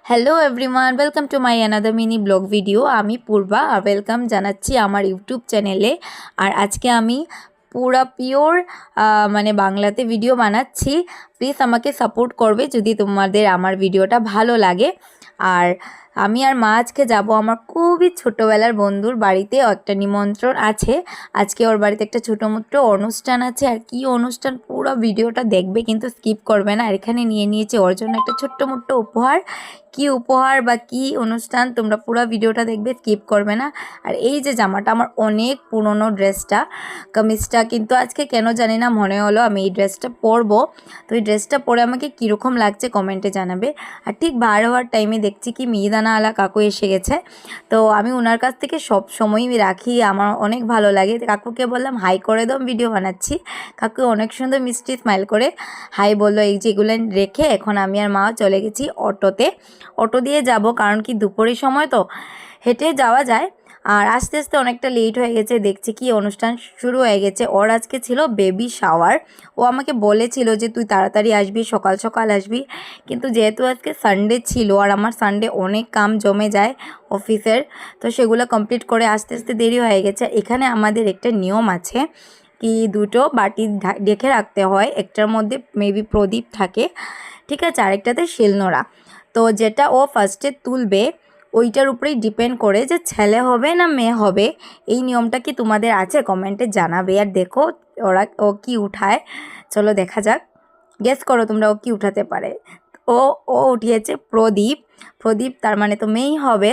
Hello everyone, welcome to my another mini blog video. আমি পূর্বা আর welcome জানাচ্ছি আমার YouTube চ্যানেলে। আর আজকে আমি পুরা পিওর মানে বাংলাতে ভিডিও বানাচ্ছি। প্লিজ আমাকে সাপোর্ট করবে যদি তোমাদের আমার ভিডিওটা ভালো লাগে। আর আমি আর মা আজকে যাব আমার খুবই ছোটোবেলার বন্ধুর বাড়িতে। একটা নিমন্ত্রণ আছে আজকে, ওর বাড়িতে একটা ছোটো মোটো অনুষ্ঠান আছে। আর কি অনুষ্ঠান পুরো ভিডিওটা দেখবে, কিন্তু স্কিপ করবে না। আর এখানে নিয়ে নিয়েছে ওর জন্য একটা ছোট্ট মোট্ট উপহার। কি উপহার বা কি অনুষ্ঠান তোমরা পুরো ভিডিওটা দেখবে, স্কিপ করবে না। আর এই যে জামাটা আমার অনেক পুরনো, ড্রেসটা কামিজটা, কিন্তু আজকে কেন জানি না মনে হলো আমি এই ড্রেসটা পরবো। তো এই ড্রেসটা পরে আমাকে কীরকম লাগছে কমেন্টে জানাবে। আর ঠিক বার হওয়ার টাইমে দেখছি কি মিহিদানাওয়ালা কাকু এসে গেছে। তো আমি ওনার কাছ থেকে সব সময়ই রাখি, আমার অনেক ভালো লাগে। কাকুকে বললাম হাই করে দাও, ভিডিও বানাচ্ছি। কাকু অনেক সুন্দর মিষ্টি স্মাইল করে হাই বললো। এই যেগুলো রেখে এখন আমি আর মা চলে গেছি অটোতে। অটো দিয়ে যাব, কারণ কি দুপুরের সময় তো হেঁটে যাওয়া যায়। আর আস্তে আস্তে অনেকটা লেট হয়ে গেছে, দেখছি কি অনুষ্ঠান শুরু হয়ে গেছে। ওর আজকে ছিল বেবি শাওয়ার। ও আমাকে বলেছিল যে তুই তাড়াতাড়ি আসবি, সকাল সকাল আসবি, কিন্তু যেহেতু আজকে সানডে ছিল আর আমার সানডে অনেক কাম জমে যায় অফিসের, তো সেগুলো কমপ্লিট করে আস্তে আস্তে দেরি হয়ে গেছে। এখানে আমাদের একটা নিয়ম আছে কি, দুটো বাটি ঢেকে রাখতে হয়, একটার মধ্যে মেবি প্রদীপ থাকে, ঠিক আছে, আরেকটাতে শিলনোড়া। তো যেটা ও ফার্স্টে তুলবে ওইটার উপরেই ডিপেন্ড করে যে ছেলে হবে না মেয়ে হবে। এই নিয়মটা কি তোমাদের আছে কমেন্টে জানাবে। আর দেখো ও কি উঠায়, চলো দেখা যাক। গেস করো তোমরা ও কি উঠাতে পারে। ও ও উঠিয়েছে প্রদীপ। প্রদীপ তার মানে তো মেয়েই হবে।